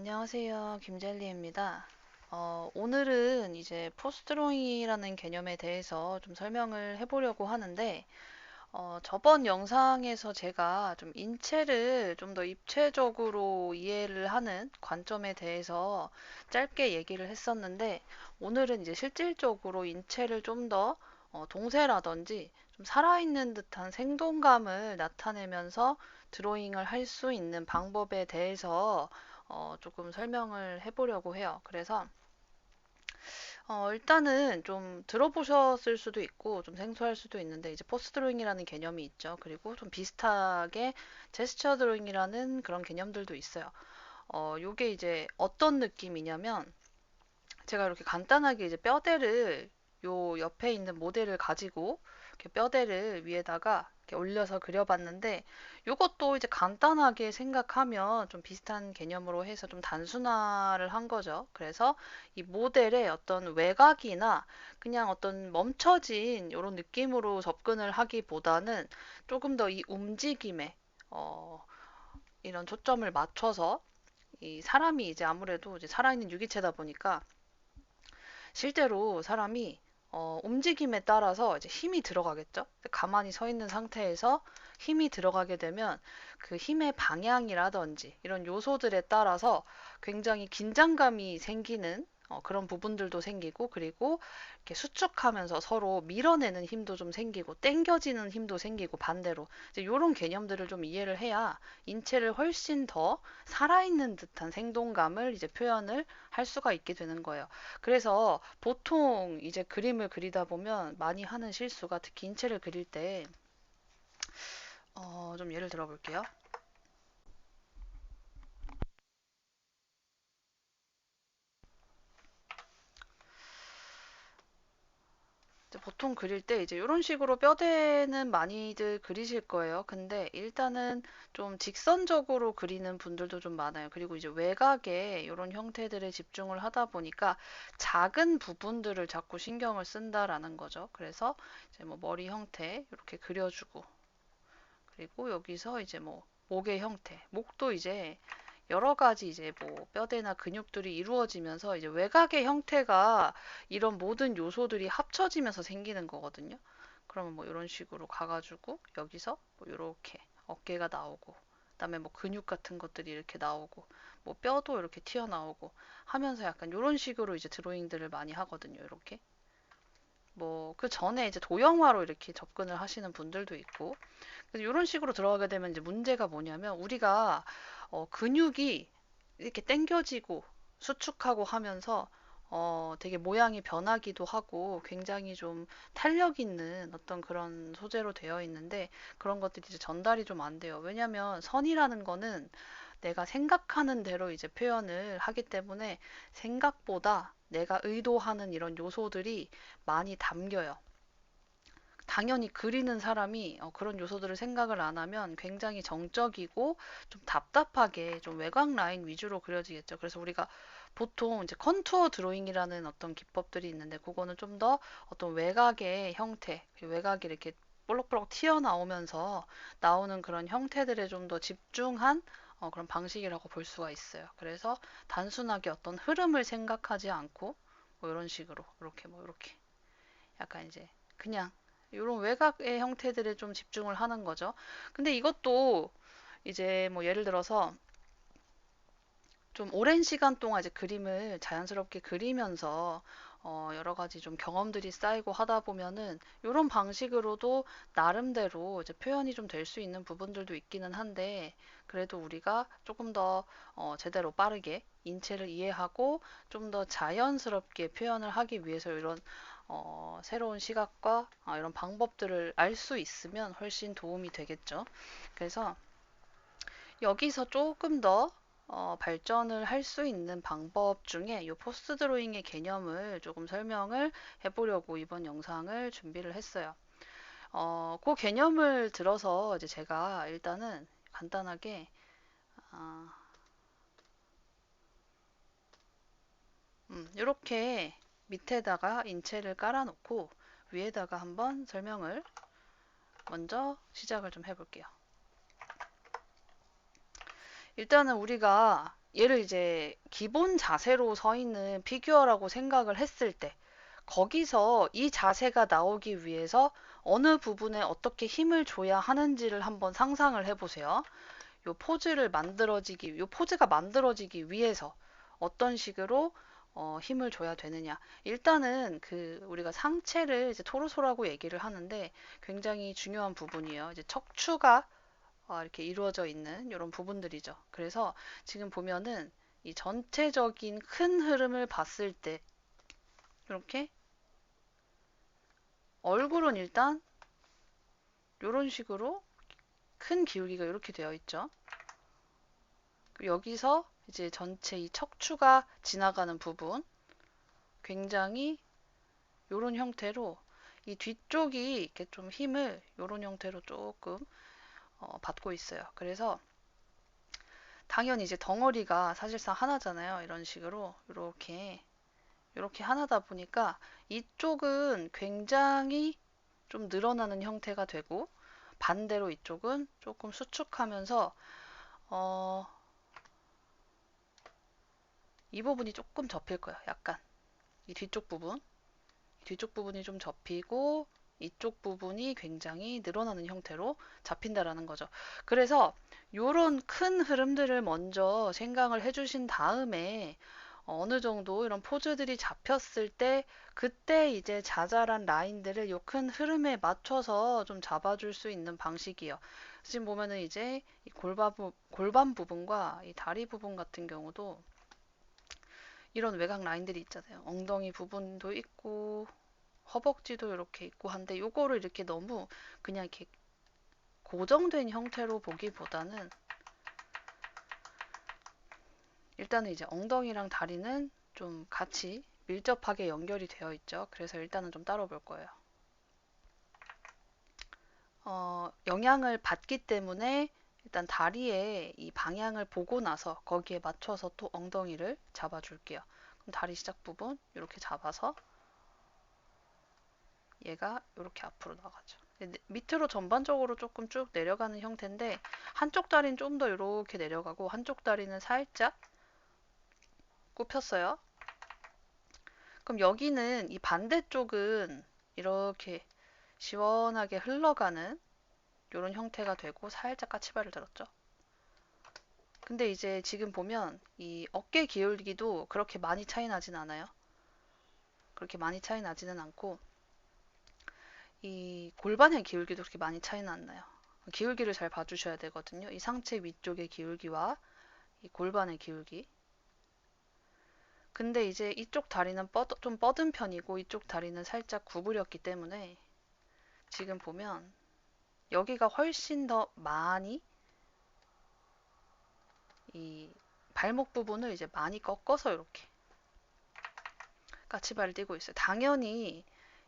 안녕하세요. 김젤리입니다. 오늘은 이제 포스트로잉이라는 개념에 대해서 좀 설명을 해보려고 하는데, 저번 영상에서 제가 좀 인체를 좀 더 입체적으로 이해를 하는 관점에 대해서 짧게 얘기를 했었는데, 오늘은 이제 실질적으로 인체를 좀 더 동세라든지 좀 살아있는 듯한 생동감을 나타내면서 드로잉을 할 수 있는 방법에 대해서 조금 설명을 해보려고 해요. 그래서 일단은 좀 들어보셨을 수도 있고 좀 생소할 수도 있는데 이제 포스 드로잉이라는 개념이 있죠. 그리고 좀 비슷하게 제스처 드로잉이라는 그런 개념들도 있어요. 요게 이제 어떤 느낌이냐면 제가 이렇게 간단하게 이제 뼈대를 요 옆에 있는 모델을 가지고 이렇게 뼈대를 위에다가 이렇게 올려서 그려봤는데 요것도 이제 간단하게 생각하면 좀 비슷한 개념으로 해서 좀 단순화를 한 거죠. 그래서 이 모델의 어떤 외곽이나 그냥 어떤 멈춰진 이런 느낌으로 접근을 하기보다는 조금 더 이 움직임에 어, 이런 초점을 맞춰서 이 사람이 이제 아무래도 이제 살아있는 유기체다 보니까 실제로 사람이 움직임에 따라서 이제 힘이 들어가겠죠. 가만히 서 있는 상태에서 힘이 들어가게 되면 그 힘의 방향이라든지 이런 요소들에 따라서 굉장히 긴장감이 생기는 그런 부분들도 생기고 그리고 이렇게 수축하면서 서로 밀어내는 힘도 좀 생기고 당겨지는 힘도 생기고 반대로 이제 이런 개념들을 좀 이해를 해야 인체를 훨씬 더 살아있는 듯한 생동감을 이제 표현을 할 수가 있게 되는 거예요. 그래서 보통 이제 그림을 그리다 보면 많이 하는 실수가 특히 인체를 그릴 때, 좀 예를 들어 볼게요. 보통 그릴 때 이제 이런 식으로 뼈대는 많이들 그리실 거예요. 근데 일단은 좀 직선적으로 그리는 분들도 좀 많아요. 그리고 이제 외곽에 이런 형태들에 집중을 하다 보니까 작은 부분들을 자꾸 신경을 쓴다라는 거죠. 그래서 이제 뭐 머리 형태 이렇게 그려주고 그리고 여기서 이제 뭐 목의 형태, 목도 이제 여러 가지 이제 뭐 뼈대나 근육들이 이루어지면서 이제 외곽의 형태가 이런 모든 요소들이 합쳐지면서 생기는 거거든요. 그러면 뭐 이런 식으로 가가지고 여기서 뭐 이렇게 어깨가 나오고 그다음에 뭐 근육 같은 것들이 이렇게 나오고 뭐 뼈도 이렇게 튀어나오고 하면서 약간 이런 식으로 이제 드로잉들을 많이 하거든요. 이렇게. 뭐 그 전에 이제 도형화로 이렇게 접근을 하시는 분들도 있고 그래서 이런 식으로 들어가게 되면 이제 문제가 뭐냐면 우리가 근육이 이렇게 당겨지고 수축하고 하면서 되게 모양이 변하기도 하고 굉장히 좀 탄력 있는 어떤 그런 소재로 되어 있는데 그런 것들이 이제 전달이 좀 안 돼요. 왜냐면 선이라는 거는 내가 생각하는 대로 이제 표현을 하기 때문에 생각보다 내가 의도하는 이런 요소들이 많이 담겨요. 당연히 그리는 사람이 그런 요소들을 생각을 안 하면 굉장히 정적이고 좀 답답하게 좀 외곽 라인 위주로 그려지겠죠. 그래서 우리가 보통 이제 컨투어 드로잉이라는 어떤 기법들이 있는데 그거는 좀 더 어떤 외곽의 형태, 외곽이 이렇게 볼록볼록 튀어나오면서 나오는 그런 형태들에 좀 더 집중한 그런 방식이라고 볼 수가 있어요. 그래서 단순하게 어떤 흐름을 생각하지 않고 뭐 이런 식으로 이렇게 뭐 이렇게 약간 이제 그냥 이런 외곽의 형태들에 좀 집중을 하는 거죠. 근데 이것도 이제 뭐 예를 들어서 좀 오랜 시간 동안 이제 그림을 자연스럽게 그리면서 여러 가지 좀 경험들이 쌓이고 하다 보면은 이런 방식으로도 나름대로 이제 표현이 좀 될 수 있는 부분들도 있기는 한데 그래도 우리가 조금 더 제대로 빠르게 인체를 이해하고 좀 더 자연스럽게 표현을 하기 위해서 이런 새로운 시각과 이런 방법들을 알 수 있으면 훨씬 도움이 되겠죠. 그래서 여기서 조금 더 발전을 할 수 있는 방법 중에 이 포스트 드로잉의 개념을 조금 설명을 해보려고 이번 영상을 준비를 했어요. 그 개념을 들어서 이제 제가 일단은 간단하게 이렇게 밑에다가 인체를 깔아놓고 위에다가 한번 설명을 먼저 시작을 좀 해볼게요. 일단은 우리가 얘를 이제 기본 자세로 서 있는 피규어라고 생각을 했을 때 거기서 이 자세가 나오기 위해서 어느 부분에 어떻게 힘을 줘야 하는지를 한번 상상을 해보세요. 요 포즈가 만들어지기 위해서 어떤 식으로 힘을 줘야 되느냐. 일단은 우리가 상체를 이제 토르소라고 얘기를 하는데 굉장히 중요한 부분이에요. 이제 척추가 이렇게 이루어져 있는 이런 부분들이죠. 그래서 지금 보면은 이 전체적인 큰 흐름을 봤을 때 이렇게 얼굴은 일단 이런 식으로 큰 기울기가 이렇게 되어 있죠. 여기서 이제 전체 이 척추가 지나가는 부분 굉장히 이런 형태로 이 뒤쪽이 이렇게 좀 힘을 이런 형태로 조금 받고 있어요. 그래서 당연히 이제 덩어리가 사실상 하나잖아요. 이런 식으로 이렇게 하나다 보니까 이쪽은 굉장히 좀 늘어나는 형태가 되고 반대로 이쪽은 조금 수축하면서 어, 이 부분이 조금 접힐 거예요. 약간 이 뒤쪽 부분이 좀 접히고 이쪽 부분이 굉장히 늘어나는 형태로 잡힌다라는 거죠. 그래서 이런 큰 흐름들을 먼저 생각을 해주신 다음에 어느 정도 이런 포즈들이 잡혔을 때 그때 이제 자잘한 라인들을 요 큰 흐름에 맞춰서 좀 잡아줄 수 있는 방식이에요. 지금 보면은 이제 이 골반 부분과 이 다리 부분 같은 경우도 이런 외곽 라인들이 있잖아요. 엉덩이 부분도 있고 허벅지도 이렇게 있고 한데 요거를 이렇게 너무 그냥 이렇게 고정된 형태로 보기보다는 일단은 이제 엉덩이랑 다리는 좀 같이 밀접하게 연결이 되어 있죠. 그래서 일단은 좀 따로 볼 거예요. 영향을 받기 때문에 일단 다리의 이 방향을 보고 나서 거기에 맞춰서 또 엉덩이를 잡아줄게요. 그럼 다리 시작 부분 이렇게 잡아서 얘가 이렇게 앞으로 나가죠. 밑으로 전반적으로 조금 쭉 내려가는 형태인데 한쪽 다리는 좀 더 이렇게 내려가고 한쪽 다리는 살짝 굽혔어요. 그럼 여기는 이 반대쪽은 이렇게 시원하게 흘러가는 이런 형태가 되고 살짝 까치발을 들었죠. 근데 이제 지금 보면 이 어깨 기울기도 그렇게 많이 차이 나진 않아요. 그렇게 많이 차이 나지는 않고 이 골반의 기울기도 그렇게 많이 차이는 안 나요. 기울기를 잘 봐주셔야 되거든요. 이 상체 위쪽의 기울기와 이 골반의 기울기. 근데 이제 이쪽 다리는 좀 뻗은 편이고 이쪽 다리는 살짝 구부렸기 때문에 지금 보면 여기가 훨씬 더 많이 이 발목 부분을 이제 많이 꺾어서 이렇게 까치발을 띄고 있어요. 당연히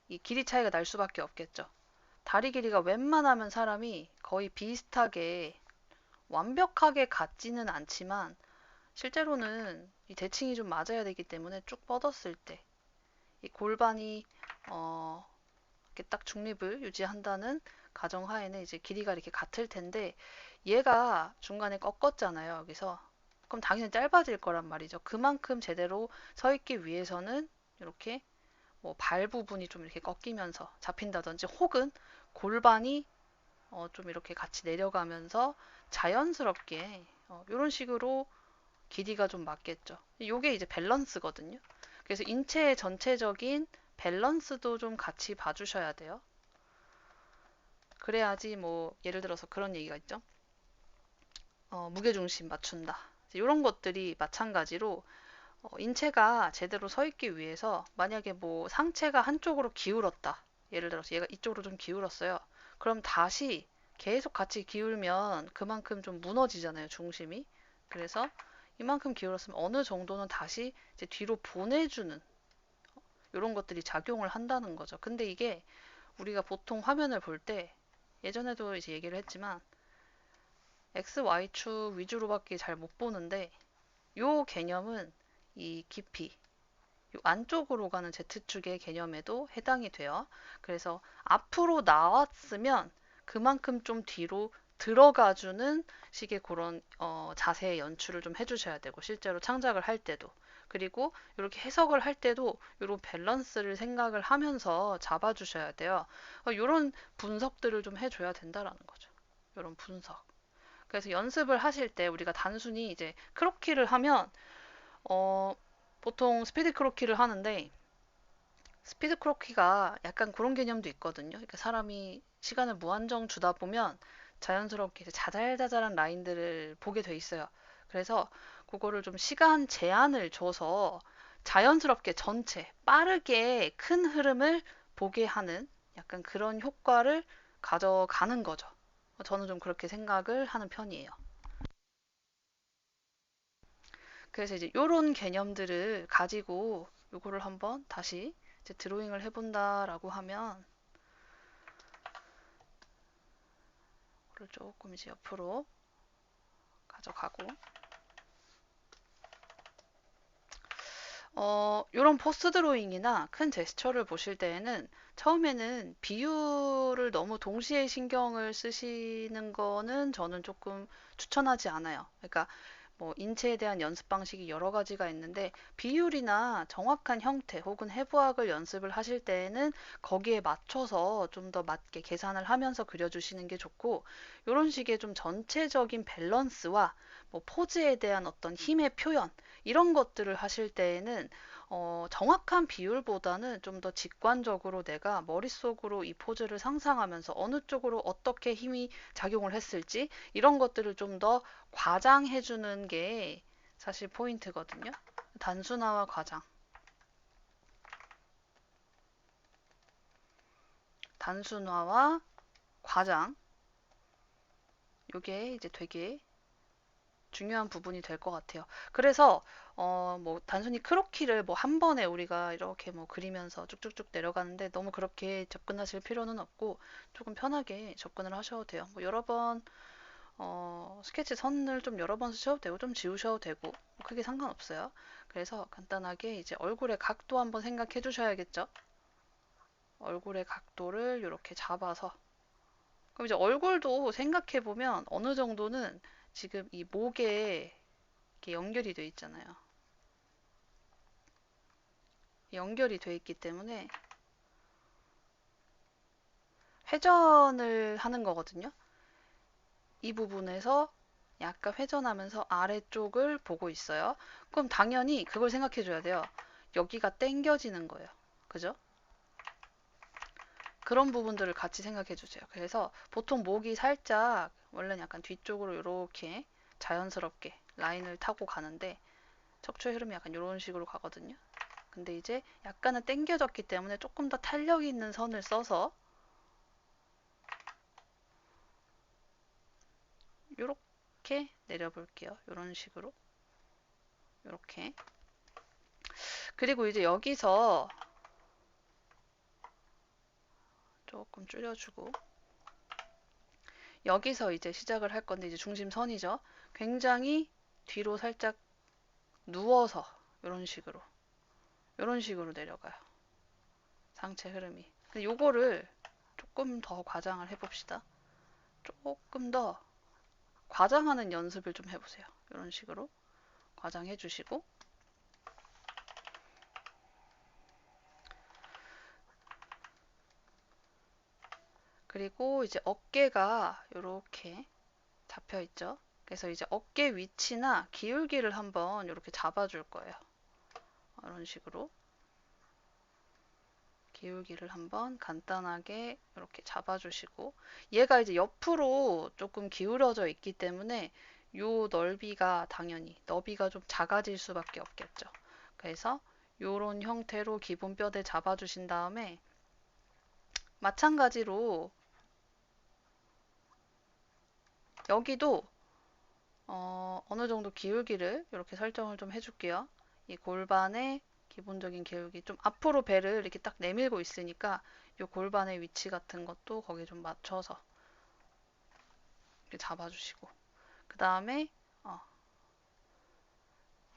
이 길이 차이가 날 수밖에 없겠죠. 다리 길이가 웬만하면 사람이 거의 비슷하게 완벽하게 같지는 않지만 실제로는 이 대칭이 좀 맞아야 되기 때문에 쭉 뻗었을 때 이 골반이 이렇게 딱 중립을 유지한다는 가정하에는 이제 길이가 이렇게 같을 텐데 얘가 중간에 꺾었잖아요. 여기서 그럼 당연히 짧아질 거란 말이죠. 그만큼 제대로 서 있기 위해서는 이렇게 뭐 발 부분이 좀 이렇게 꺾이면서 잡힌다든지 혹은 골반이 좀 이렇게 같이 내려가면서 자연스럽게 이런 식으로 길이가 좀 맞겠죠. 이게 이제 밸런스거든요. 그래서 인체의 전체적인 밸런스도 좀 같이 봐주셔야 돼요. 그래야지 뭐 예를 들어서 그런 얘기가 있죠. 무게중심 맞춘다. 이런 것들이 마찬가지로 인체가 제대로 서 있기 위해서 만약에 뭐 상체가 한쪽으로 기울었다. 예를 들어서 얘가 이쪽으로 좀 기울었어요. 그럼 다시 계속 같이 기울면 그만큼 좀 무너지잖아요, 중심이. 그래서 이만큼 기울었으면 어느 정도는 다시 이제 뒤로 보내주는 이런 것들이 작용을 한다는 거죠. 근데 이게 우리가 보통 화면을 볼 때 예전에도 이제 얘기를 했지만 X, Y축 위주로밖에 잘 못 보는데 요 개념은 이 깊이 요 안쪽으로 가는 Z축의 개념에도 해당이 돼요. 그래서 앞으로 나왔으면 그만큼 좀 뒤로 들어가주는 식의 그런 자세의 연출을 좀 해주셔야 되고 실제로 창작을 할 때도 그리고 이렇게 해석을 할 때도 이런 밸런스를 생각을 하면서 잡아주셔야 돼요. 이런 분석들을 좀 해줘야 된다라는 거죠. 이런 분석. 그래서 연습을 하실 때 우리가 단순히 이제 크로키를 하면 어, 보통 스피드 크로키를 하는데 스피드 크로키가 약간 그런 개념도 있거든요. 그러니까 사람이 시간을 무한정 주다 보면 자연스럽게 이제 자잘자잘한 라인들을 보게 돼 있어요. 그래서 그거를 좀 시간 제한을 줘서 자연스럽게 전체 빠르게 큰 흐름을 보게 하는 약간 그런 효과를 가져가는 거죠. 저는 좀 그렇게 생각을 하는 편이에요. 그래서 이제 요런 개념들을 가지고 요거를 한번 다시 이제 드로잉을 해본다라고 하면 이거를 조금 이제 옆으로 가져가고 요런 포스 드로잉이나 큰 제스처를 보실 때에는 처음에는 비율을 너무 동시에 신경을 쓰시는 거는 저는 조금 추천하지 않아요. 그러니까 뭐 인체에 대한 연습 방식이 여러 가지가 있는데 비율이나 정확한 형태 혹은 해부학을 연습을 하실 때에는 거기에 맞춰서 좀 더 맞게 계산을 하면서 그려주시는 게 좋고 이런 식의 좀 전체적인 밸런스와 뭐 포즈에 대한 어떤 힘의 표현 이런 것들을 하실 때에는 정확한 비율보다는 좀 더 직관적으로 내가 머릿속으로 이 포즈를 상상하면서 어느 쪽으로 어떻게 힘이 작용을 했을지 이런 것들을 좀 더 과장해주는 게 사실 포인트거든요. 단순화와 과장. 단순화와 과장. 이게 이제 되게 중요한 부분이 될 것 같아요. 그래서 뭐 단순히 크로키를 뭐 한 번에 우리가 이렇게 뭐 그리면서 쭉쭉쭉 내려가는데 너무 그렇게 접근하실 필요는 없고 조금 편하게 접근을 하셔도 돼요. 뭐 여러 번 스케치 선을 좀 여러 번 쓰셔도 되고 좀 지우셔도 되고 뭐 크게 상관없어요. 그래서 간단하게 이제 얼굴의 각도 한번 생각해 주셔야겠죠. 얼굴의 각도를 이렇게 잡아서 그럼 이제 얼굴도 생각해 보면 어느 정도는 지금 이 목에 이렇게 연결이 돼 있잖아요. 연결이 돼 있기 때문에 회전을 하는 거거든요. 이 부분에서 약간 회전하면서 아래쪽을 보고 있어요. 그럼 당연히 그걸 생각해 줘야 돼요. 여기가 당겨지는 거예요. 그죠? 그런 부분들을 같이 생각해 주세요. 그래서 보통 목이 살짝 원래는 약간 뒤쪽으로 이렇게 자연스럽게 라인을 타고 가는데 척추의 흐름이 약간 이런 식으로 가거든요. 근데 이제 약간은 당겨졌기 때문에 조금 더 탄력 있는 선을 써서 이렇게 내려볼게요. 이런 식으로. 이렇게. 그리고 이제 여기서 조금 줄여주고 여기서 이제 시작을 할 건데 이제 중심선이죠. 굉장히 뒤로 살짝 누워서 이런 식으로 내려가요. 상체 흐름이. 근데 요거를 조금 더 과장을 해봅시다. 조금 더 과장하는 연습을 좀 해보세요. 이런 식으로 과장해 주시고 그리고 이제 어깨가 이렇게 잡혀 있죠. 그래서 이제 어깨 위치나 기울기를 한번 이렇게 잡아줄 거예요. 이런 식으로 기울기를 한번 간단하게 이렇게 잡아주시고 얘가 이제 옆으로 조금 기울어져 있기 때문에 요 넓이가 당연히 너비가 좀 작아질 수밖에 없겠죠. 그래서 요런 형태로 기본 뼈대 잡아주신 다음에 마찬가지로 여기도 어느 정도 기울기를 이렇게 설정을 좀 해줄게요. 이 골반의 기본적인 기울기 좀 앞으로 배를 이렇게 딱 내밀고 있으니까 이 골반의 위치 같은 것도 거기에 좀 맞춰서 이렇게 잡아주시고 그 다음에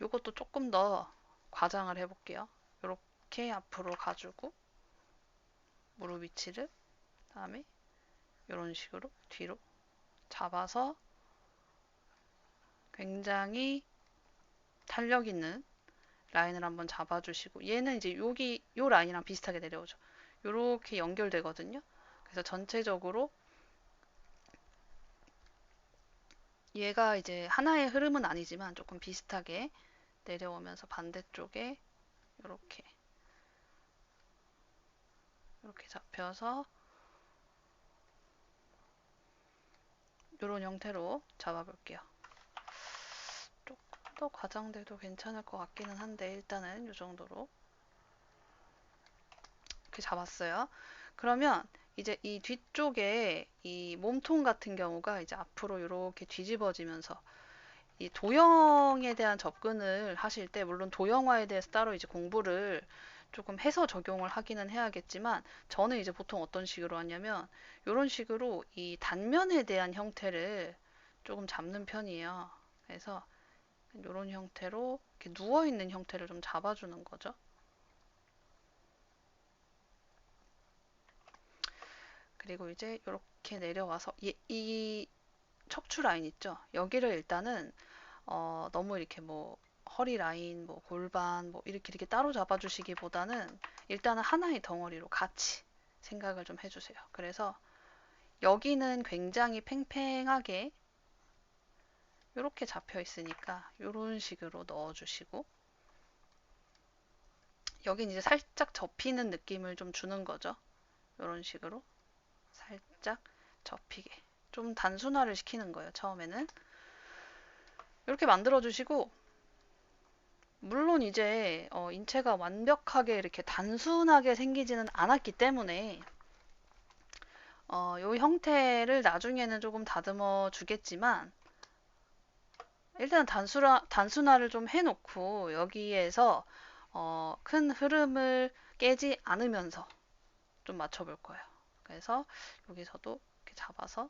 이것도 조금 더 과장을 해볼게요. 이렇게 앞으로 가지고 무릎 위치를 그다음에 이런 식으로 뒤로 잡아서 굉장히 탄력 있는 라인을 한번 잡아주시고, 얘는 이제 여기 요 라인이랑 비슷하게 내려오죠. 요렇게 연결되거든요. 그래서 전체적으로 얘가 이제 하나의 흐름은 아니지만 조금 비슷하게 내려오면서 반대쪽에 요렇게 이렇게 잡혀서 이런 형태로 잡아볼게요. 조금 더 과장돼도 괜찮을 것 같기는 한데 일단은 이 정도로 이렇게 잡았어요. 그러면 이제 이 뒤쪽에 이 몸통 같은 경우가 이제 앞으로 이렇게 뒤집어지면서 이 도형에 대한 접근을 하실 때, 물론 도형화에 대해서 따로 이제 공부를 조금 해서 적용을 하기는 해야겠지만, 저는 이제 보통 어떤 식으로 하냐면 이런 식으로 이 단면에 대한 형태를 조금 잡는 편이에요. 그래서 이런 형태로 이렇게 누워 있는 형태를 좀 잡아주는 거죠. 그리고 이제 이렇게 내려와서 이 척추 라인 있죠? 여기를 일단은 너무 이렇게 뭐 허리 라인, 뭐 골반, 뭐 이렇게 따로 잡아주시기보다는 일단은 하나의 덩어리로 같이 생각을 좀 해주세요. 그래서 여기는 굉장히 팽팽하게 이렇게 잡혀 있으니까 이런 식으로 넣어주시고, 여긴 이제 살짝 접히는 느낌을 좀 주는 거죠. 이런 식으로 살짝 접히게 좀 단순화를 시키는 거예요. 처음에는 이렇게 만들어 주시고, 물론 이제 인체가 완벽하게 이렇게 단순하게 생기지는 않았기 때문에 요 형태를 나중에는 조금 다듬어 주겠지만, 일단 단순화를 좀 해놓고 여기에서 큰 흐름을 깨지 않으면서 좀 맞춰볼 거예요. 그래서 여기서도 이렇게 잡아서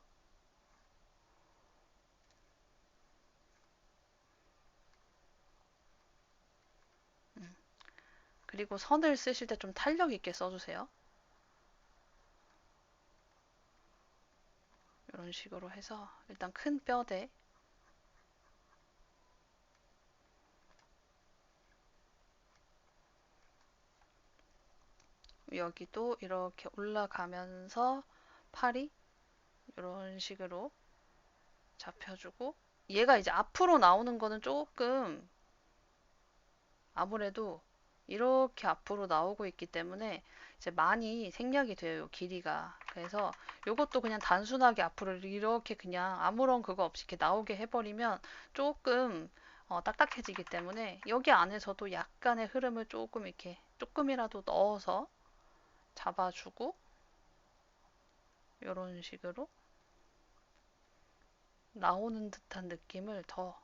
그리고 선을 쓰실 때 좀 탄력 있게 써주세요. 이런 식으로 해서 일단 큰 뼈대, 여기도 이렇게 올라가면서 팔이 이런 식으로 잡혀주고, 얘가 이제 앞으로 나오는 거는 조금 아무래도 이렇게 앞으로 나오고 있기 때문에 이제 많이 생략이 돼요, 길이가. 그래서 이것도 그냥 단순하게 앞으로 이렇게 그냥 아무런 그거 없이 이렇게 나오게 해버리면 조금 딱딱해지기 때문에 여기 안에서도 약간의 흐름을 조금 이렇게 조금이라도 넣어서 잡아주고, 이런 식으로 나오는 듯한 느낌을 더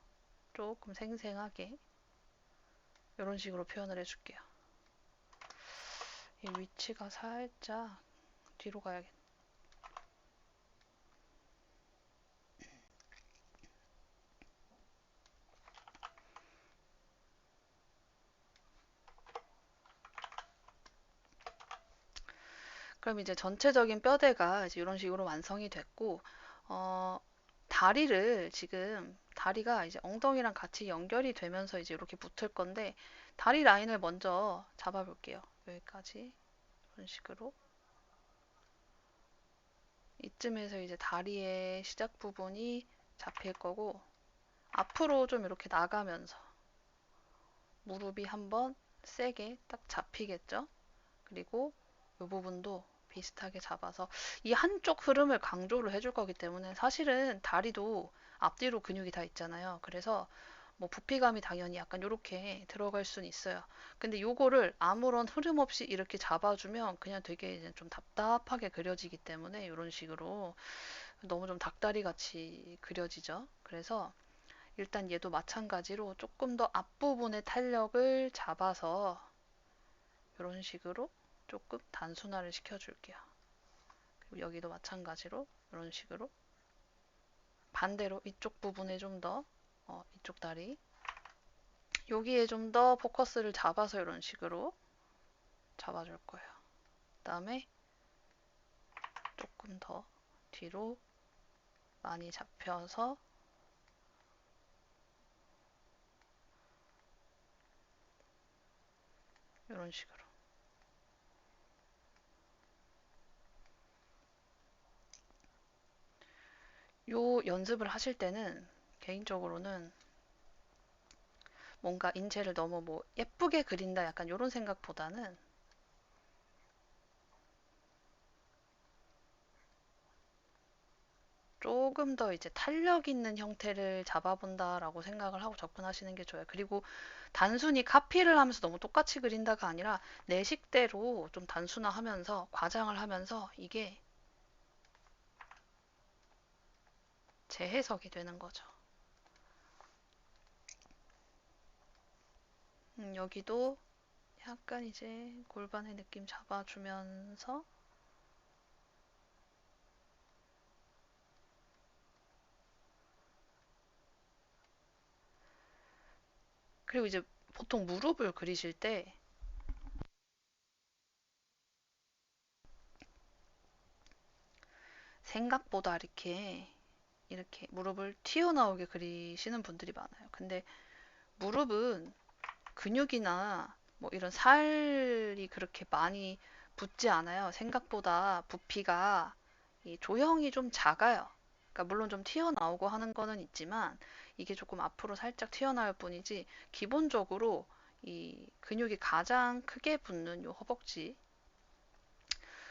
조금 생생하게 이런 식으로 표현을 해줄게요. 이 위치가 살짝 뒤로 가야겠네. 그럼 이제 전체적인 뼈대가 이제 이런 식으로 완성이 됐고, 어, 다리를 지금 다리가 이제 엉덩이랑 같이 연결이 되면서 이제 이렇게 붙을 건데, 다리 라인을 먼저 잡아볼게요. 여기까지 이런 식으로. 이쯤에서 이제 다리의 시작 부분이 잡힐 거고, 앞으로 좀 이렇게 나가면서 무릎이 한번 세게 딱 잡히겠죠? 그리고 이 부분도 비슷하게 잡아서 이 한쪽 흐름을 강조를 해줄 거기 때문에, 사실은 다리도 앞뒤로 근육이 다 있잖아요. 그래서 뭐 부피감이 당연히 약간 이렇게 들어갈 수는 있어요. 근데 요거를 아무런 흐름 없이 이렇게 잡아주면 그냥 되게 이제 좀 답답하게 그려지기 때문에, 이런 식으로 너무 좀 닭다리 같이 그려지죠. 그래서 일단 얘도 마찬가지로 조금 더 앞부분의 탄력을 잡아서 이런 식으로 조금 단순화를 시켜줄게요. 그리고 여기도 마찬가지로 이런 식으로 반대로 이쪽 부분에 좀 더 이쪽 다리 여기에 좀 더 포커스를 잡아서 이런 식으로 잡아줄 거예요. 그 다음에 조금 더 뒤로 많이 잡혀서 이런 식으로. 요 연습을 하실 때는 개인적으로는 뭔가 인체를 너무 뭐 예쁘게 그린다 약간 요런 생각보다는 조금 더 이제 탄력 있는 형태를 잡아본다라고 생각을 하고 접근하시는 게 좋아요. 그리고 단순히 카피를 하면서 너무 똑같이 그린다가 아니라 내 식대로 좀 단순화하면서 과장을 하면서 이게 재해석이 되는 거죠. 여기도 약간 이제 골반의 느낌 잡아주면서 그리고 이제 보통 무릎을 그리실 때 생각보다 이렇게 무릎을 튀어나오게 그리시는 분들이 많아요. 근데 무릎은 근육이나 뭐 이런 살이 그렇게 많이 붙지 않아요. 생각보다 부피가 이 조형이 좀 작아요. 그러니까 물론 좀 튀어나오고 하는 거는 있지만 이게 조금 앞으로 살짝 튀어나올 뿐이지 기본적으로 이 근육이 가장 크게 붙는 요 허벅지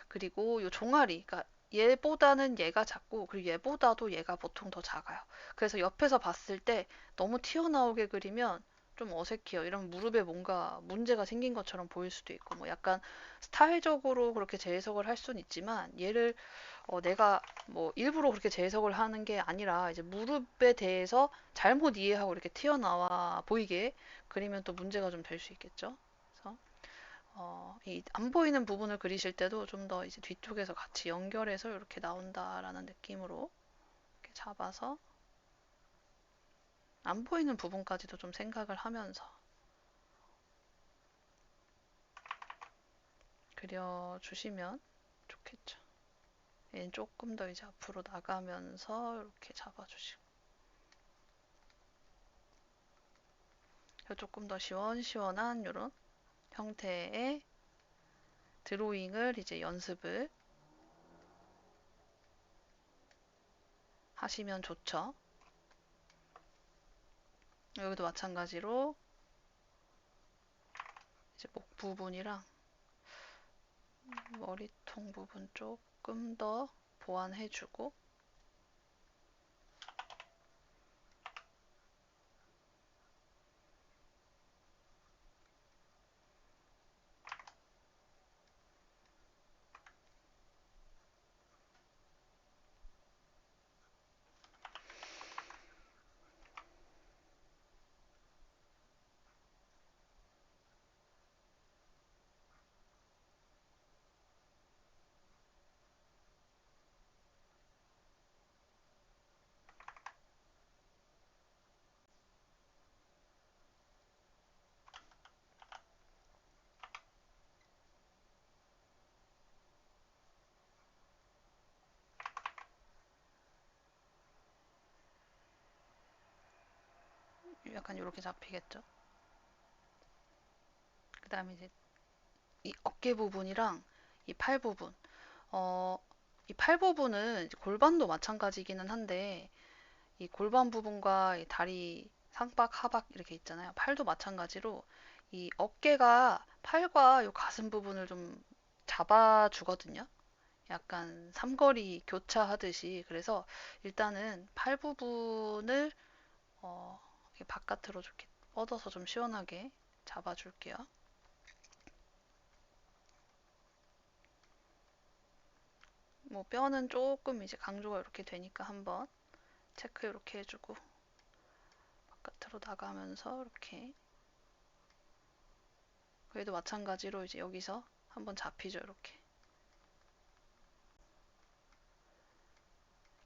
그리고 요 종아리 그러니까 얘보다는 얘가 작고 그리고 얘보다도 얘가 보통 더 작아요. 그래서 옆에서 봤을 때 너무 튀어나오게 그리면 좀 어색해요. 이런 무릎에 뭔가 문제가 생긴 것처럼 보일 수도 있고 뭐 약간 스타일적으로 그렇게 재해석을 할 수는 있지만 얘를 내가 뭐 일부러 그렇게 재해석을 하는 게 아니라 이제 무릎에 대해서 잘못 이해하고 이렇게 튀어나와 보이게 그리면 또 문제가 좀 될 수 있겠죠. 그래서 이 안 보이는 부분을 그리실 때도 좀 더 이제 뒤쪽에서 같이 연결해서 이렇게 나온다라는 느낌으로 이렇게 잡아서 안 보이는 부분까지도 좀 생각을 하면서 그려주시면 좋겠죠. 얘는 조금 더 이제 앞으로 나가면서 이렇게 잡아주시고 조금 더 시원시원한 이런 형태의 드로잉을 이제 연습을 하시면 좋죠. 여기도 마찬가지로 이제 목 부분이랑 머리통 부분 조금 더 보완해주고 약간 이렇게 잡히겠죠. 그 다음에 이제 이 어깨 부분이랑 이 팔 부분 어, 이 팔 부분은 골반도 마찬가지기는 한데 이 골반 부분과 이 다리 상박 하박 이렇게 있잖아요. 팔도 마찬가지로 이 어깨가 팔과 이 가슴 부분을 좀 잡아주거든요. 약간 삼거리 교차하듯이 그래서 일단은 팔 부분을 이렇게 바깥으로 이렇게 뻗어서 좀 시원하게 잡아줄게요. 뭐 뼈는 조금 이제 강조가 이렇게 되니까 한번 체크 이렇게 해주고 바깥으로 나가면서 이렇게 그래도 마찬가지로 이제 여기서 한번 잡히죠 이렇게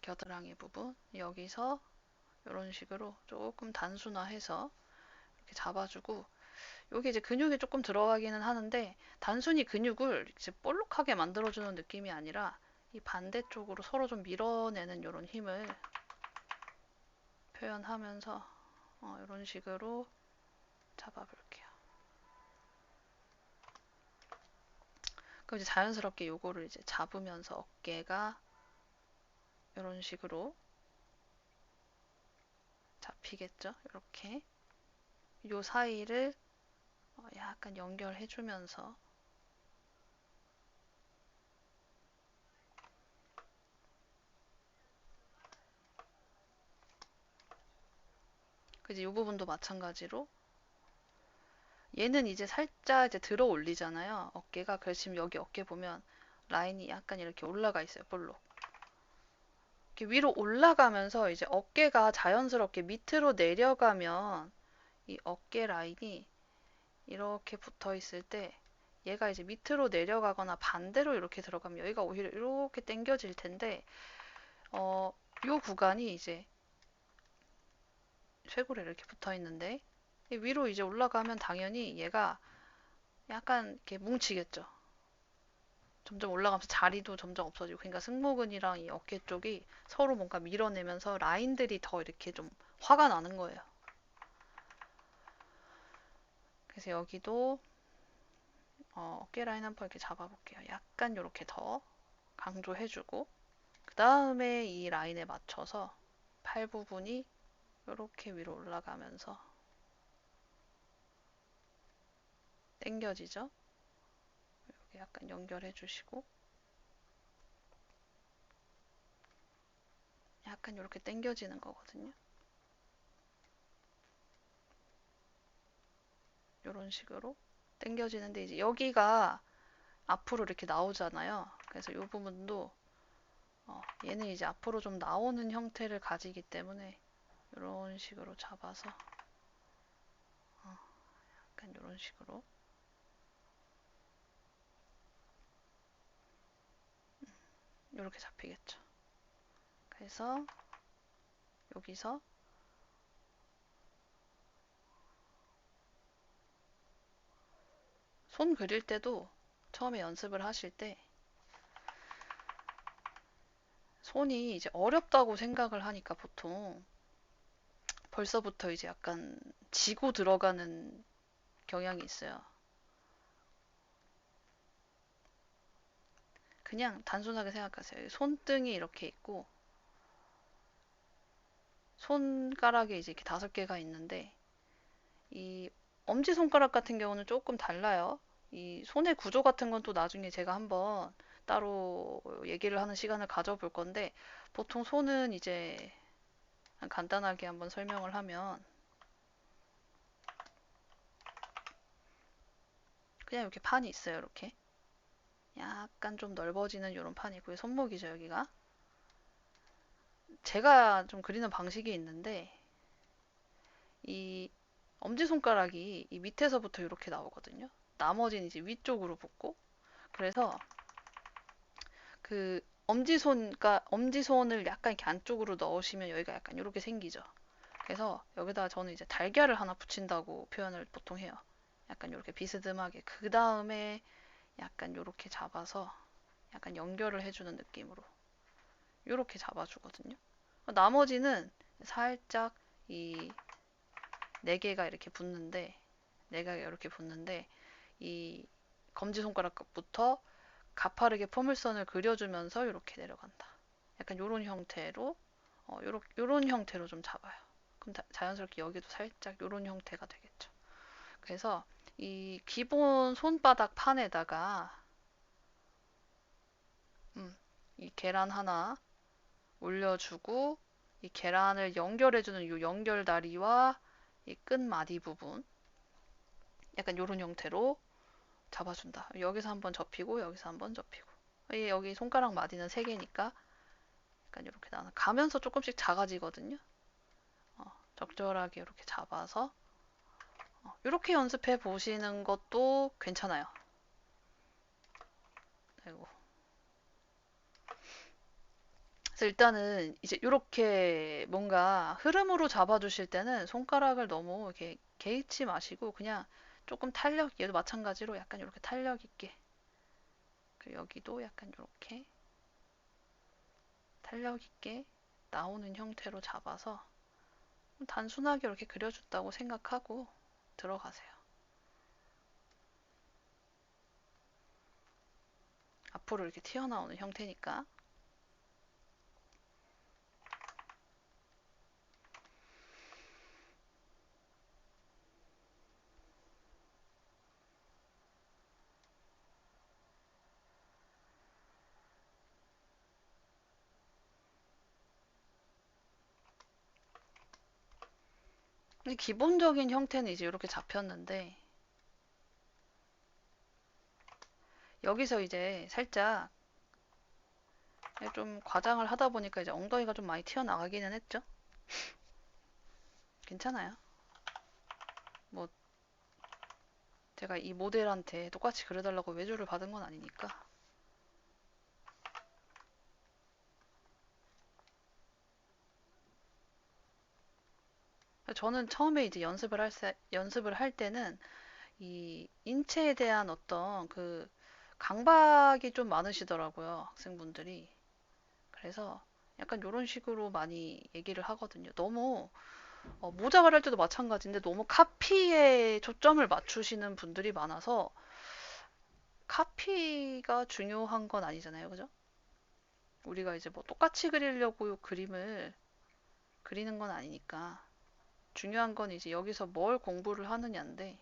겨드랑이 부분 여기서 이런 식으로 조금 단순화해서 이렇게 잡아주고 여기 이제 근육이 조금 들어가기는 하는데 단순히 근육을 이제 볼록하게 만들어주는 느낌이 아니라 이 반대쪽으로 서로 좀 밀어내는 이런 힘을 표현하면서 이런 식으로 잡아볼게요. 그럼 이제 자연스럽게 요거를 이제 잡으면서 어깨가 이런 식으로 잡히겠죠? 이렇게 요 사이를 약간 연결해주면서 이제 이 부분도 마찬가지로 얘는 이제 살짝 이제 들어 올리잖아요. 어깨가. 그래서 지금 여기 어깨 보면 라인이 약간 이렇게 올라가 있어요. 볼록. 이렇게 위로 올라가면서 이제 어깨가 자연스럽게 밑으로 내려가면 이 어깨 라인이 이렇게 붙어 있을 때 얘가 이제 밑으로 내려가거나 반대로 이렇게 들어가면 여기가 오히려 이렇게 당겨질 텐데 요 구간이 이제 쇄골에 이렇게 붙어 있는데 위로 이제 올라가면 당연히 얘가 약간 이렇게 뭉치겠죠. 점점 올라가면서 자리도 점점 없어지고 그러니까 승모근이랑 이 어깨 쪽이 서로 뭔가 밀어내면서 라인들이 더 이렇게 좀 화가 나는 거예요. 그래서 여기도 어깨 라인 한번 이렇게 잡아볼게요. 약간 이렇게 더 강조해주고 그 다음에 이 라인에 맞춰서 팔 부분이 이렇게 위로 올라가면서 당겨지죠? 여기 약간 연결해주시고 약간 이렇게 당겨지는 거거든요. 이런 식으로 당겨지는데 이제 여기가 앞으로 이렇게 나오잖아요. 그래서 이 부분도 얘는 이제 앞으로 좀 나오는 형태를 가지기 때문에 이런 식으로 잡아서 약간 이런 식으로 이렇게 잡히겠죠. 그래서 여기서 손 그릴 때도 처음에 연습을 하실 때 손이 이제 어렵다고 생각을 하니까 보통 벌써부터 이제 약간 지고 들어가는 경향이 있어요. 그냥 단순하게 생각하세요. 손등이 이렇게 있고 손가락이 이제 이렇게 5개가 있는데 이 엄지손가락 같은 경우는 조금 달라요. 이 손의 구조 같은 건 또 나중에 제가 한번 따로 얘기를 하는 시간을 가져볼 건데 보통 손은 이제 간단하게 한번 설명을 하면 그냥 이렇게 판이 있어요. 이렇게 약간 좀 넓어지는 이런 판이 있고요. 손목이죠, 여기가. 제가 좀 그리는 방식이 있는데 이 엄지손가락이 이 밑에서부터 이렇게 나오거든요. 나머지는 이제 위쪽으로 붙고 그래서 그 엄지손을 약간 이렇게 안쪽으로 넣으시면 여기가 약간 이렇게 생기죠. 그래서 여기다 저는 이제 달걀을 하나 붙인다고 표현을 보통 해요. 약간 이렇게 비스듬하게. 그 다음에 약간 이렇게 잡아서 약간 연결을 해주는 느낌으로 이렇게 잡아주거든요. 나머지는 살짝 이 4개가 이렇게 붙는데 4개가 이렇게 붙는데 이 검지손가락부터 가파르게 포물선을 그려주면서 이렇게 내려간다. 약간 이런 형태로 요런 형태로 좀 잡아요. 그럼 자연스럽게 여기도 살짝 이런 형태가 되겠죠. 그래서 이 기본 손바닥 판에다가 이 계란 하나 올려주고 이 계란을 연결해주는 이 연결다리와 이 끝마디 부분 약간 이런 형태로 잡아준다. 여기서 한번 접히고 여기서 한번 접히고 여기 손가락 마디는 3개니까 약간 이렇게 나는 가면서 조금씩 작아지거든요. 적절하게 이렇게 잡아서 이렇게 연습해 보시는 것도 괜찮아요. 아이고. 그래서 일단은 이제 이렇게 뭔가 흐름으로 잡아주실 때는 손가락을 너무 이렇게 개의치 마시고 그냥 조금 탄력, 얘도 마찬가지로 약간 이렇게 탄력 있게 그리고 여기도 약간 이렇게 탄력 있게 나오는 형태로 잡아서 단순하게 이렇게 그려줬다고 생각하고 들어가세요. 앞으로 이렇게 튀어나오는 형태니까. 근데 기본적인 형태는 이제 이렇게 잡혔는데 여기서 이제 살짝 좀 과장을 하다 보니까 이제 엉덩이가 좀 많이 튀어나가기는 했죠. 괜찮아요. 뭐 제가 이 모델한테 똑같이 그려달라고 외주를 받은 건 아니니까. 저는 처음에 이제 연습을 할 때는 이 인체에 대한 어떤 그 강박이 좀 많으시더라고요, 학생분들이. 그래서 약간 이런 식으로 많이 얘기를 하거든요. 너무 모작을 할 때도 마찬가지인데 너무 카피에 초점을 맞추시는 분들이 많아서 카피가 중요한 건 아니잖아요, 그죠? 우리가 이제 뭐 똑같이 그리려고 그림을 그리는 건 아니니까 중요한 건 이제 여기서 뭘 공부를 하느냐인데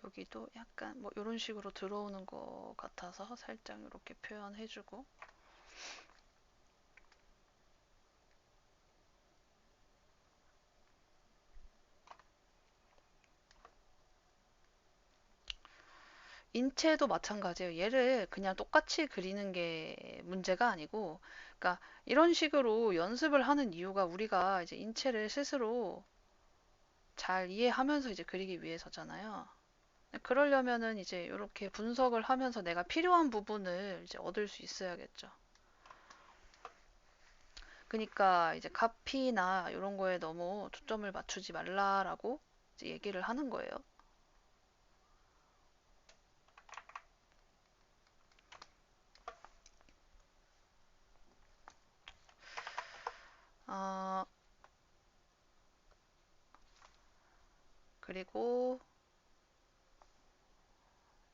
여기도 약간 뭐 이런 식으로 들어오는 것 같아서 살짝 이렇게 표현해주고 인체도 마찬가지예요. 얘를 그냥 똑같이 그리는 게 문제가 아니고, 그러니까 이런 식으로 연습을 하는 이유가 우리가 이제 인체를 스스로 잘 이해하면서 이제 그리기 위해서잖아요. 그러려면은 이제 이렇게 분석을 하면서 내가 필요한 부분을 이제 얻을 수 있어야겠죠. 그러니까 이제 카피나 이런 거에 너무 초점을 맞추지 말라라고 이제 얘기를 하는 거예요. 아, 그리고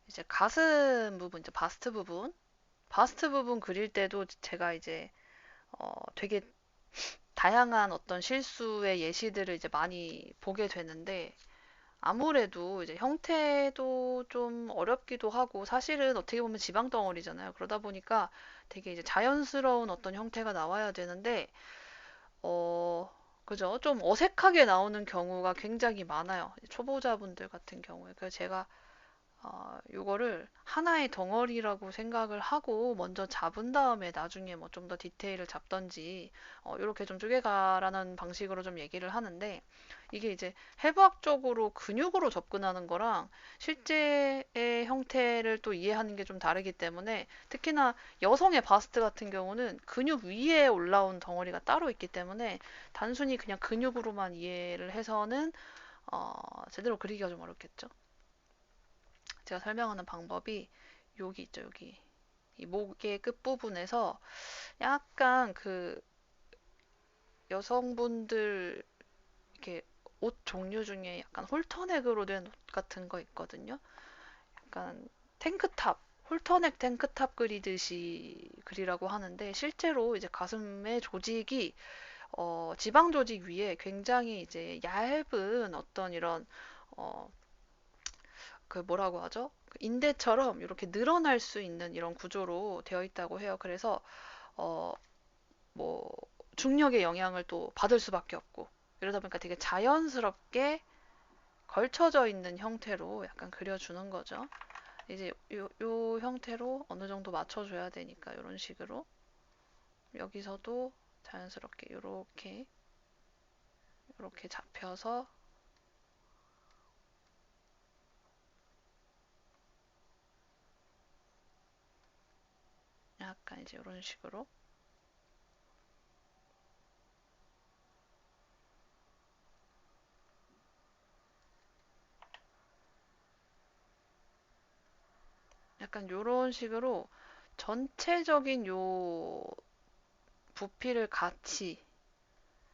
이제 가슴 부분, 이제 바스트 부분 그릴 때도 제가 이제 되게 다양한 어떤 실수의 예시들을 이제 많이 보게 되는데 아무래도 이제 형태도 좀 어렵기도 하고 사실은 어떻게 보면 지방 덩어리잖아요. 그러다 보니까 되게 이제 자연스러운 어떤 형태가 나와야 되는데 어 그죠? 좀 어색하게 나오는 경우가 굉장히 많아요. 초보자분들 같은 경우에. 그래서 제가 요거를 하나의 덩어리라고 생각을 하고 먼저 잡은 다음에 나중에 뭐 좀 더 디테일을 잡던지 이렇게 좀 쪼개가라는 방식으로 좀 얘기를 하는데 이게 이제 해부학적으로 근육으로 접근하는 거랑 실제의 형태를 또 이해하는 게 좀 다르기 때문에 특히나 여성의 바스트 같은 경우는 근육 위에 올라온 덩어리가 따로 있기 때문에 단순히 그냥 근육으로만 이해를 해서는 제대로 그리기가 좀 어렵겠죠. 제가 설명하는 방법이 여기 있죠, 여기. 이 목의 끝부분에서 약간 그 여성분들 이렇게 옷 종류 중에 약간 홀터넥으로 된 옷 같은 거 있거든요. 약간 탱크탑, 홀터넥 탱크탑 그리듯이 그리라고 하는데 실제로 이제 가슴의 조직이 지방 조직 위에 굉장히 이제 얇은 어떤 이런 어, 그 뭐라고 하죠? 그 인대처럼 이렇게 늘어날 수 있는 이런 구조로 되어 있다고 해요. 그래서 어, 뭐 중력의 영향을 또 받을 수밖에 없고 이러다 보니까 되게 자연스럽게 걸쳐져 있는 형태로 약간 그려주는 거죠. 이제 요 형태로 어느 정도 맞춰줘야 되니까 이런 식으로 여기서도 자연스럽게 이렇게 잡혀서 약간 이제 이런 식으로 약간 요런 식으로 전체적인 요 부피를 같이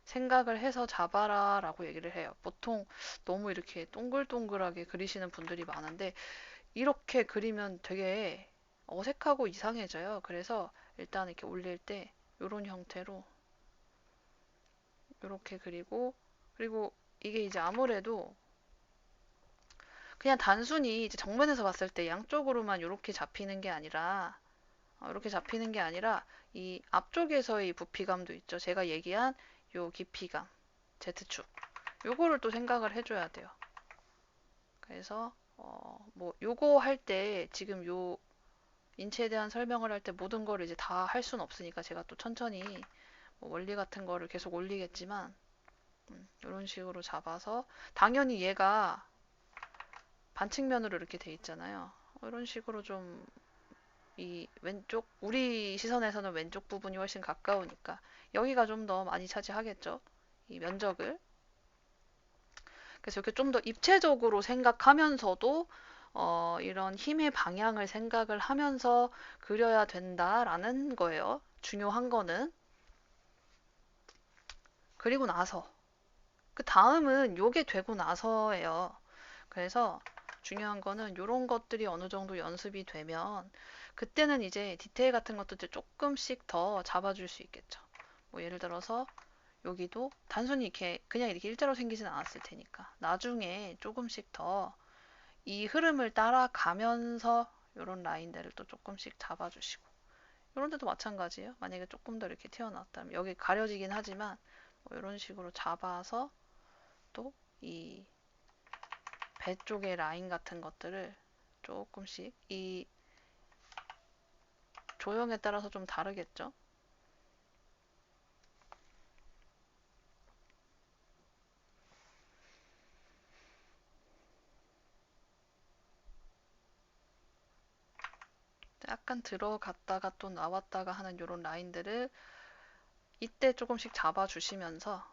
생각을 해서 잡아라 라고 얘기를 해요. 보통 너무 이렇게 동글동글하게 그리시는 분들이 많은데 이렇게 그리면 되게 어색하고 이상해져요. 그래서 일단 이렇게 올릴 때 이런 형태로 이렇게 그리고 그리고 이게 이제 아무래도 그냥 단순히 이제 정면에서 봤을 때 양쪽으로만 이렇게 잡히는 게 아니라 이렇게 잡히는 게 아니라 이 앞쪽에서의 부피감도 있죠. 제가 얘기한 요 깊이감, Z축. 요거를 또 생각을 해줘야 돼요. 그래서 뭐 요거 할 때 지금 요 인체에 대한 설명을 할 때 모든 걸 이제 다 할 수는 없으니까 제가 또 천천히 뭐 원리 같은 거를 계속 올리겠지만 이런 식으로 잡아서 당연히 얘가 반측면으로 이렇게 돼 있잖아요. 이런 식으로 좀 이 왼쪽 우리 시선에서는 왼쪽 부분이 훨씬 가까우니까 여기가 좀 더 많이 차지하겠죠. 이 면적을. 그래서 이렇게 좀 더 입체적으로 생각하면서도 이런 힘의 방향을 생각을 하면서 그려야 된다라는 거예요. 중요한 거는. 그리고 나서 그 다음은 요게 되고 나서예요. 그래서 중요한 거는 이런 것들이 어느 정도 연습이 되면 그때는 이제 디테일 같은 것도 조금씩 더 잡아줄 수 있겠죠. 뭐 예를 들어서 여기도 단순히 이렇게 그냥 이렇게 일자로 생기진 않았을 테니까 나중에 조금씩 더 이 흐름을 따라가면서 이런 라인들을 또 조금씩 잡아주시고 이런 데도 마찬가지예요. 만약에 조금 더 이렇게 튀어나왔다면 여기 가려지긴 하지만 뭐 이런 식으로 잡아서 또 이 배 쪽의 라인 같은 것들을 조금씩 이 조형에 따라서 좀 다르겠죠. 약간 들어갔다가 또 나왔다가 하는 이런 라인들을 이때 조금씩 잡아주시면서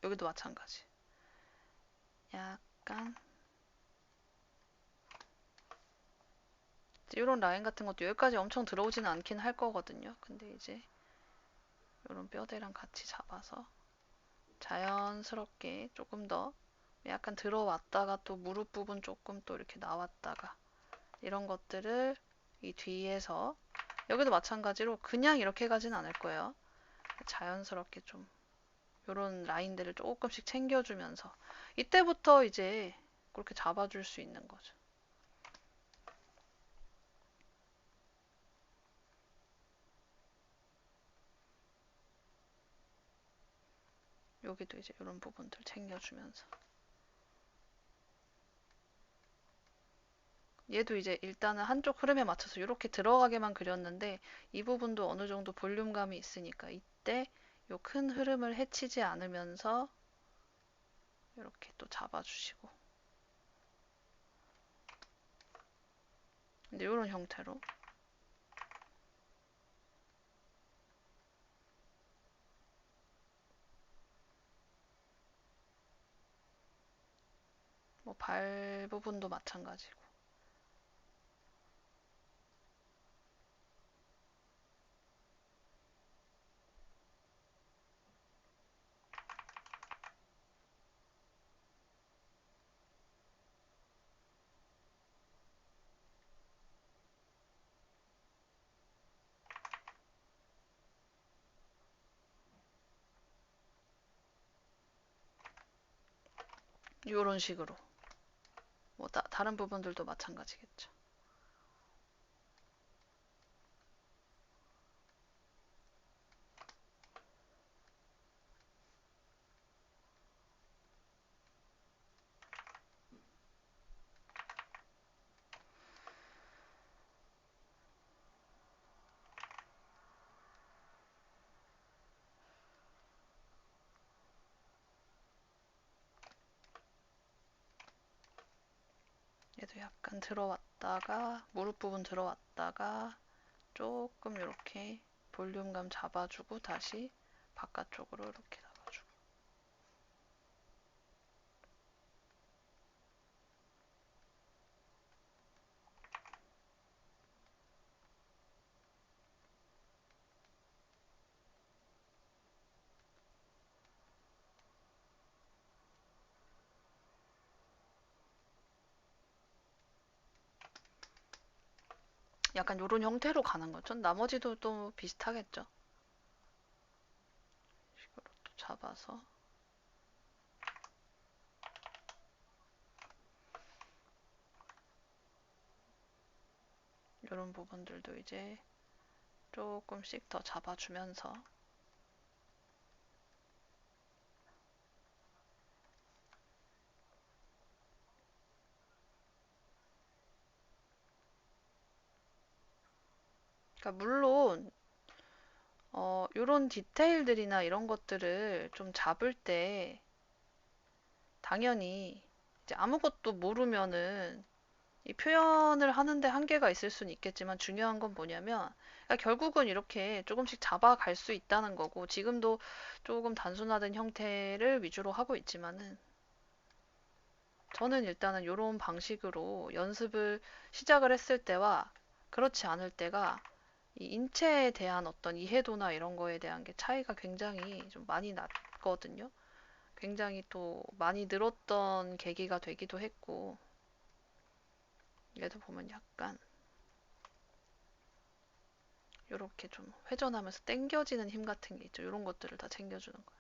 여기도 마찬가지. 약간 이런 라인 같은 것도 여기까지 엄청 들어오지는 않긴 할 거거든요. 근데 이제 이런 뼈대랑 같이 잡아서 자연스럽게 조금 더 약간 들어왔다가 또 무릎 부분 조금 또 이렇게 나왔다가 이런 것들을 이 뒤에서 여기도 마찬가지로 그냥 이렇게 가진 않을 거예요. 자연스럽게 좀 이런 라인들을 조금씩 챙겨주면서 이때부터 이제 그렇게 잡아줄 수 있는 거죠. 여기도 이제 이런 부분들 챙겨주면서 얘도 이제 일단은 한쪽 흐름에 맞춰서 이렇게 들어가게만 그렸는데 이 부분도 어느 정도 볼륨감이 있으니까 이때 이 큰 흐름을 해치지 않으면서 이렇게 또 잡아주시고 근데 이런 형태로 뭐 발 부분도 마찬가지고 이런 식으로 뭐 다른 부분들도 마찬가지겠죠. 얘도 약간 들어왔다가 무릎 부분 들어왔다가 조금 이렇게 볼륨감 잡아주고 다시 바깥쪽으로 이렇게 잡아주고 약간 요런 형태로 가는 거죠. 나머지도 또 비슷하겠죠. 식으로 또 잡아서 요런 부분들도 이제 조금씩 더 잡아주면서 그러니까 물론 요런 디테일들이나 이런 것들을 좀 잡을 때 당연히 이제 아무것도 모르면은 이 표현을 하는데 한계가 있을 수는 있겠지만 중요한 건 뭐냐면 그러니까 결국은 이렇게 조금씩 잡아갈 수 있다는 거고 지금도 조금 단순화된 형태를 위주로 하고 있지만은 저는 일단은 이런 방식으로 연습을 시작을 했을 때와 그렇지 않을 때가 이 인체에 대한 어떤 이해도나 이런 거에 대한 게 차이가 굉장히 좀 많이 났거든요. 굉장히 또 많이 늘었던 계기가 되기도 했고 얘도 보면 약간 이렇게 좀 회전하면서 당겨지는 힘 같은 게 있죠. 이런 것들을 다 챙겨주는 거예요.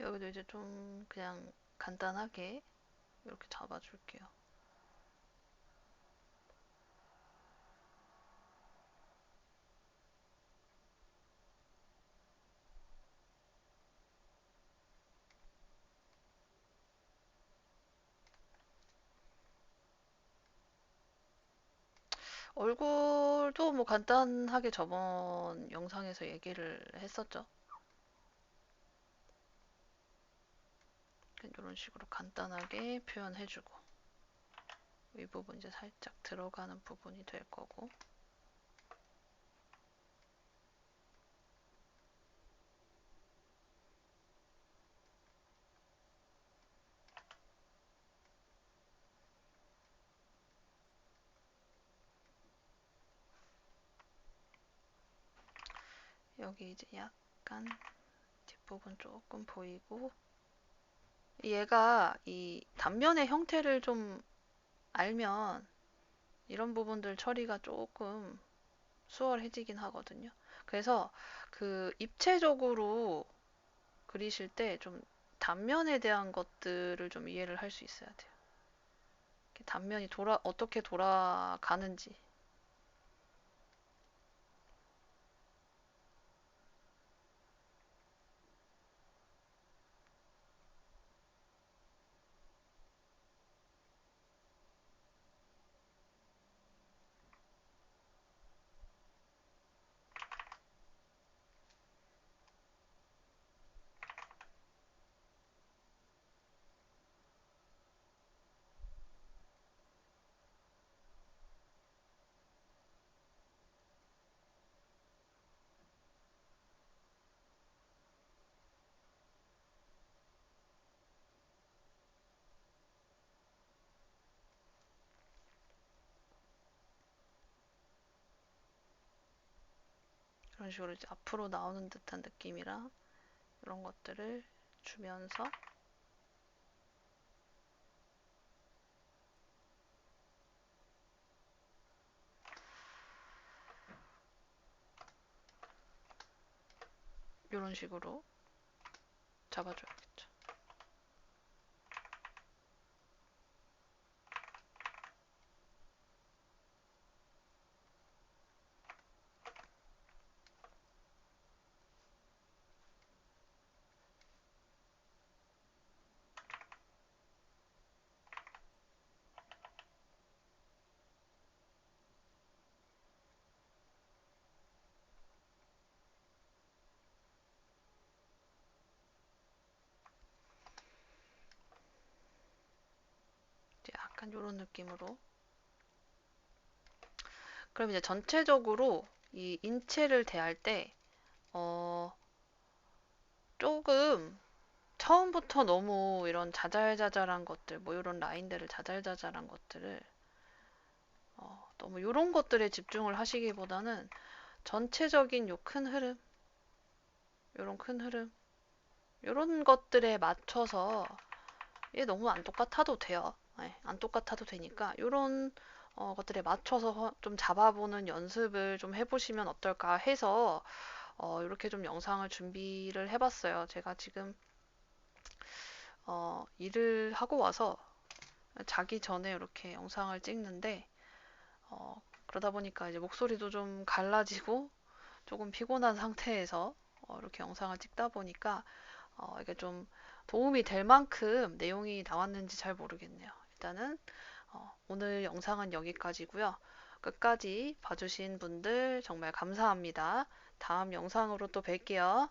여기도 이제 좀 그냥 간단하게 이렇게 잡아줄게요. 얼굴도 뭐 간단하게 저번 영상에서 얘기를 했었죠. 이런 식으로 간단하게 표현해주고 이 부분 이제 살짝 들어가는 부분이 될 거고 여기 이제 약간 뒷부분 조금 보이고 얘가 이 단면의 형태를 좀 알면 이런 부분들 처리가 조금 수월해지긴 하거든요. 그래서 그 입체적으로 그리실 때 좀 단면에 대한 것들을 좀 이해를 할 수 있어야 돼요. 단면이 어떻게 돌아가는지. 이런 식으로 이제 앞으로 나오는 듯한 느낌이랑 이런 것들을 주면서 이런 식으로 잡아줘야겠죠. 이제 약간 이런 느낌으로. 그럼 이제 전체적으로 이 인체를 대할 때, 어, 조금 처음부터 너무 이런 자잘자잘한 것들, 뭐 이런 라인들을 자잘자잘한 것들을 너무 이런 것들에 집중을 하시기보다는 전체적인 요 큰 흐름, 요런 큰 흐름, 요런 것들에 맞춰서 얘 너무 안 똑같아도 돼요. 네, 안 똑같아도 되니까 요런 것들에 맞춰서 좀 잡아보는 연습을 좀 해보시면 어떨까 해서 이렇게 좀 영상을 준비를 해봤어요. 제가 지금 일을 하고 와서 자기 전에 이렇게 영상을 찍는데 그러다 보니까 이제 목소리도 좀 갈라지고 조금 피곤한 상태에서 이렇게 영상을 찍다 보니까 이게 좀 도움이 될 만큼 내용이 나왔는지 잘 모르겠네요. 일단은 오늘 영상은 여기까지고요. 끝까지 봐주신 분들 정말 감사합니다. 다음 영상으로 또 뵐게요.